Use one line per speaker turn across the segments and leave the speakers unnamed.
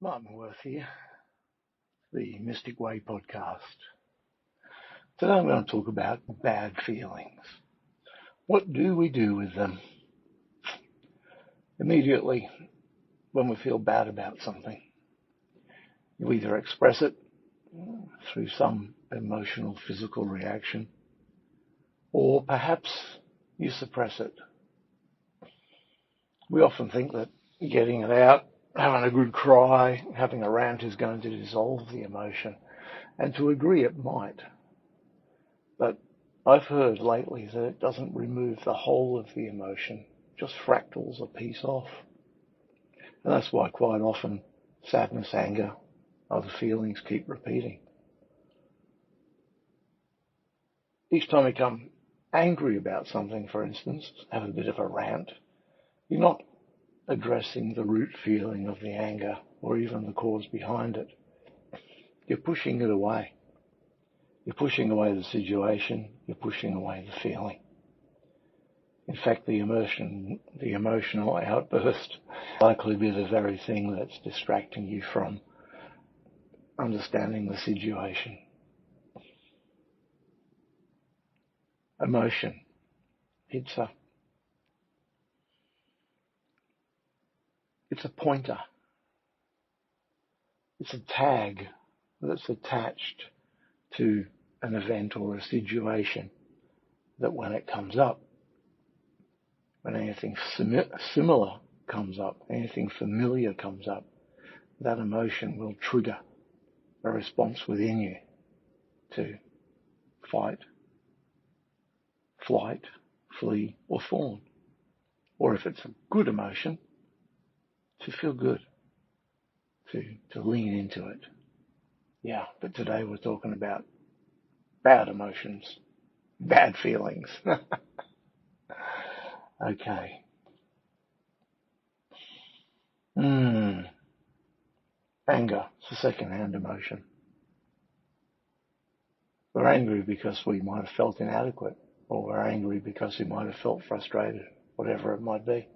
Martin Worth here, the Mystic Way podcast. Today I'm going to talk about bad feelings. What do we do with them? Immediately, when we feel bad about something, you either express it through some emotional, physical reaction, or perhaps you suppress it. We often think that getting it out, having a good cry, having a rant is going to dissolve the emotion. And to agree, it might. But I've heard lately that it doesn't remove the whole of the emotion, just fractals a piece off. And that's why quite often sadness, anger, other feelings keep repeating. Each time you become angry about something, for instance, have a bit of a rant, you're not addressing the root feeling of the anger or even the cause behind it. You're pushing it away. You're pushing away the situation. You're pushing away the feeling. In fact, the emotional outburst likely be the very thing that's distracting you from understanding the situation. Emotion. It's a pointer. It's a tag that's attached to an event or a situation that when it comes up, when anything similar comes up, anything familiar comes up, that emotion will trigger a response within you to fight, flight, flee, or fawn. Or if it's a good emotion, to feel good, to lean into it. Yeah, but today we're talking about bad emotions, bad feelings. Okay. Anger, it's a second-hand emotion. We're angry because we might have felt inadequate, or we're angry because we might have felt frustrated, whatever it might be.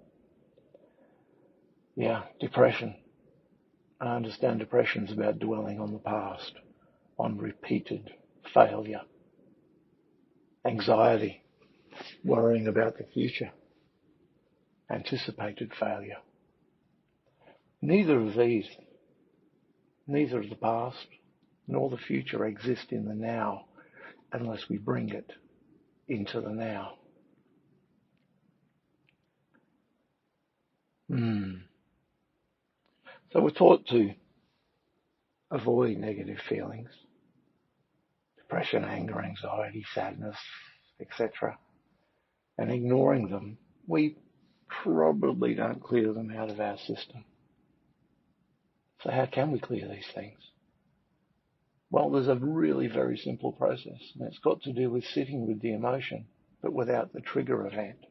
Yeah, depression. I understand depression's about dwelling on the past, on repeated failure. Anxiety, worrying about the future. Anticipated failure. Neither of the past nor the future exist in the now unless we bring it into the now. So we're taught to avoid negative feelings, depression, anger, anxiety, sadness, etc. And ignoring them, we probably don't clear them out of our system. So how can we clear these things? Well, there's a really very simple process, and it's got to do with sitting with the emotion, but without the trigger event.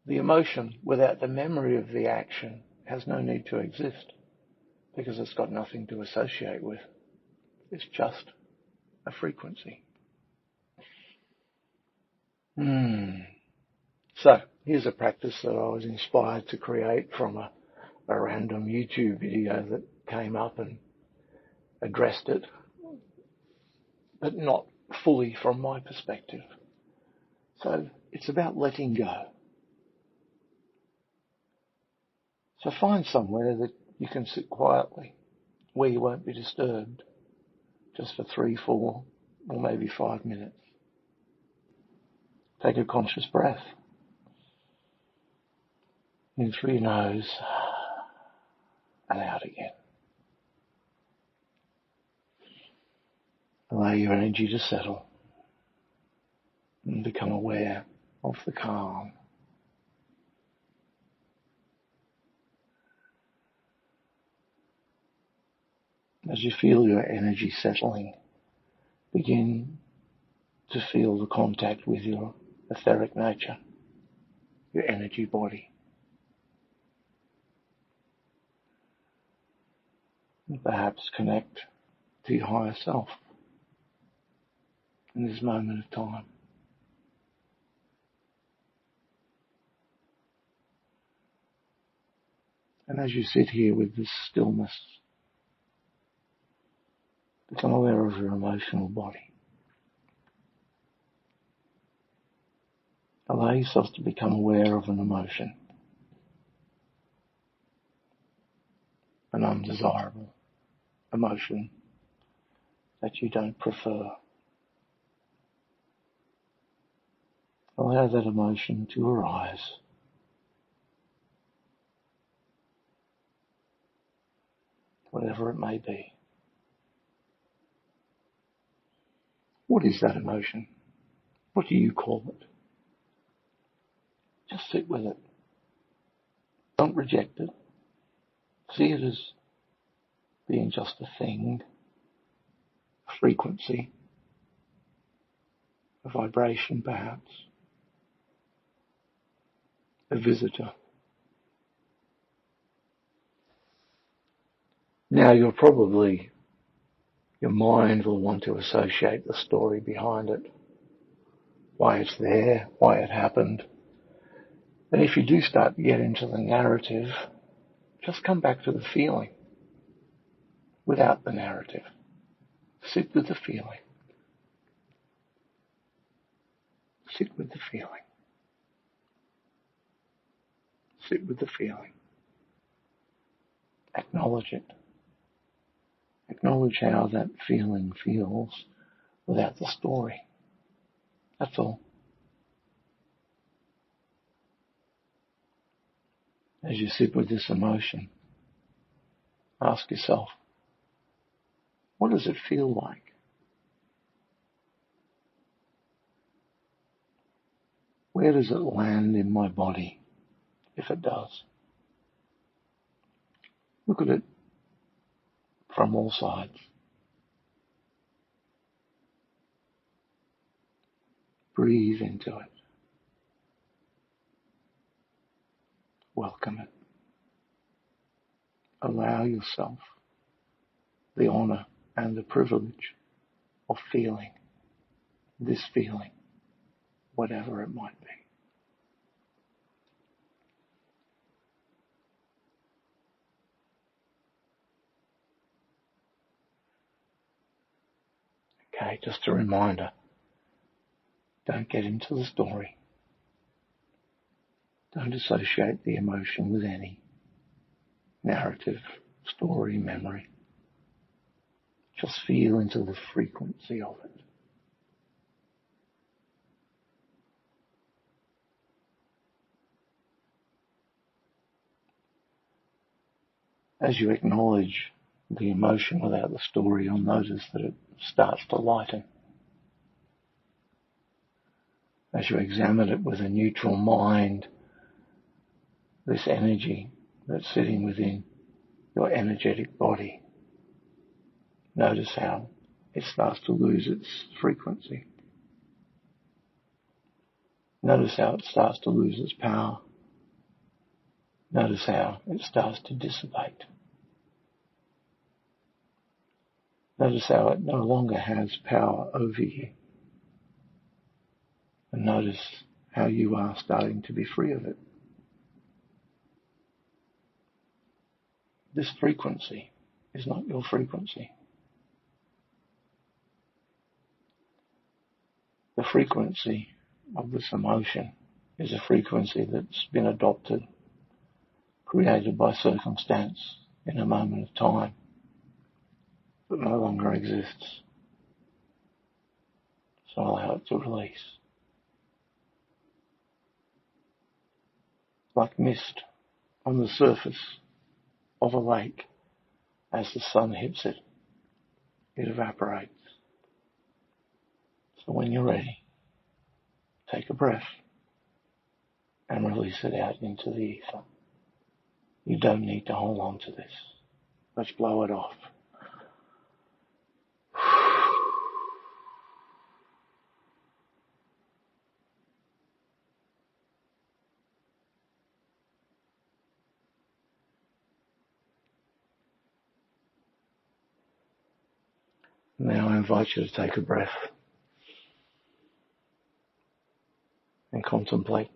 The emotion, without the memory of the action, has no need to exist, because it's got nothing to associate with. It's just a frequency. So, here's a practice that I was inspired to create from a random YouTube video that came up and addressed it, but not fully from my perspective. So it's about letting go. So find somewhere that you can sit quietly, where you won't be disturbed, just for 3, 4, or maybe 5 minutes. Take a conscious breath. In through your nose and out again. Allow your energy to settle and become aware of the calm. As you feel your energy settling, begin to feel the contact with your etheric nature, your energy body. And perhaps connect to your higher self in this moment of time. And as you sit here with this stillness, become aware of your emotional body. Allow yourself to become aware of an emotion, an undesirable emotion that you don't prefer. Allow that emotion to arise. Whatever it may be. What is that emotion? What do you call it? Just sit with it. Don't reject it. See it as being just a thing, a frequency, a vibration perhaps, a visitor. Now your mind will want to associate the story behind it, why it's there, why it happened. And if you do start to get into the narrative, just come back to the feeling without the narrative. Sit with the feeling. Sit with the feeling. Sit with the feeling. Acknowledge it. Acknowledge how that feeling feels without the story. That's all. As you sit with this emotion, ask yourself, what does it feel like? Where does it land in my body, if it does? Look at it from all sides. Breathe into it. Welcome it. Allow yourself the honor and the privilege of feeling this feeling, whatever it might be. Okay, just a reminder, don't get into the story. Don't associate the emotion with any narrative, story, memory. Just feel into the frequency of it. As you acknowledge the emotion without the story, you'll notice that it starts to lighten. As you examine it with a neutral mind, this energy that's sitting within your energetic body, notice how it starts to lose its frequency. Notice how it starts to lose its power. Notice how it starts to dissipate. Notice how it no longer has power over you. And notice how you are starting to be free of it. This frequency is not your frequency. The frequency of this emotion is a frequency that's been adopted, created by circumstance in a moment of time, but no longer exists. So allow it to release. Like mist on the surface of a lake, as the sun hits it, it evaporates. So when you're ready, take a breath and release it out into the ether. You don't need to hold on to this. Let's blow it off. Now I invite you to take a breath and contemplate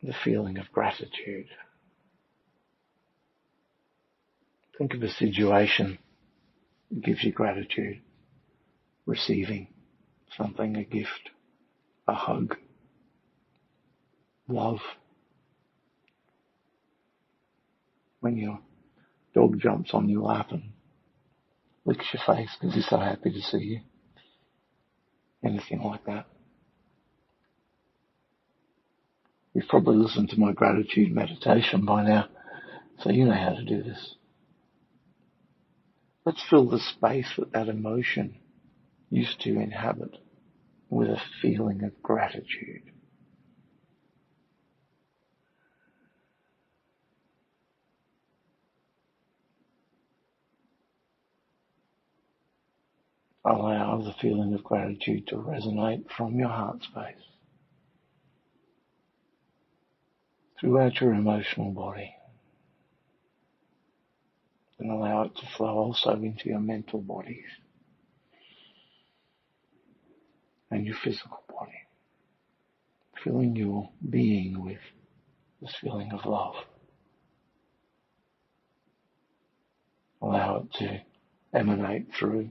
the feeling of gratitude Think of a situation that gives you gratitude. Receiving something, a gift, a hug, love. When your dog jumps on your lap and licks your face because he's so happy to see you. Anything like that. You've probably listened to my gratitude meditation by now, so you know how to do this. Let's fill the space that emotion used to inhabit with a feeling of gratitude. Allow the feeling of gratitude to resonate from your heart space throughout your emotional body, and allow it to flow also into your mental bodies and your physical body, filling your being with this feeling of love. Allow it to emanate through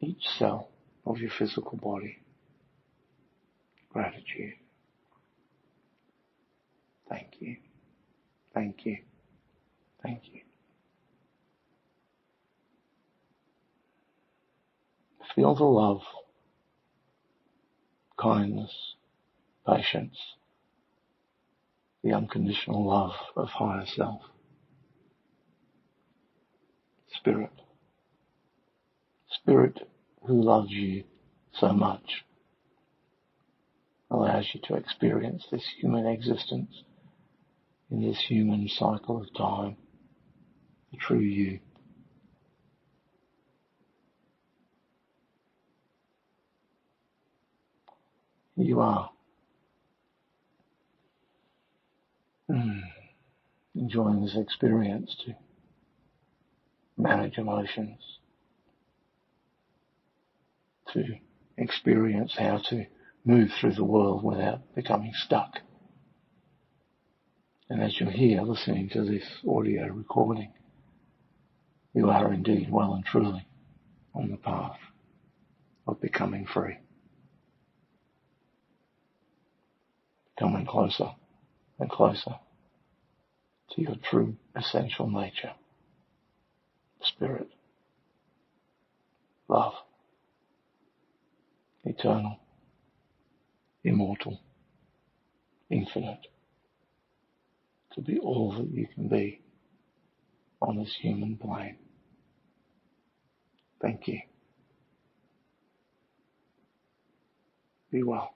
each cell of your physical body. Gratitude. Thank you. Thank you. Thank you. Feel the love, kindness, patience, the unconditional love of higher self. Spirit. Spirit who loves you so much, allows you to experience this human existence in this human cycle of time, the true you. You are enjoying this experience to manage emotions, to experience how to move through the world without becoming stuck. And as you're here listening to this audio recording, you are indeed well and truly on the path of becoming free. Coming closer and closer to your true essential nature, spirit, love, eternal, immortal, infinite, to be all that you can be on this human plane. Thank you. Be well.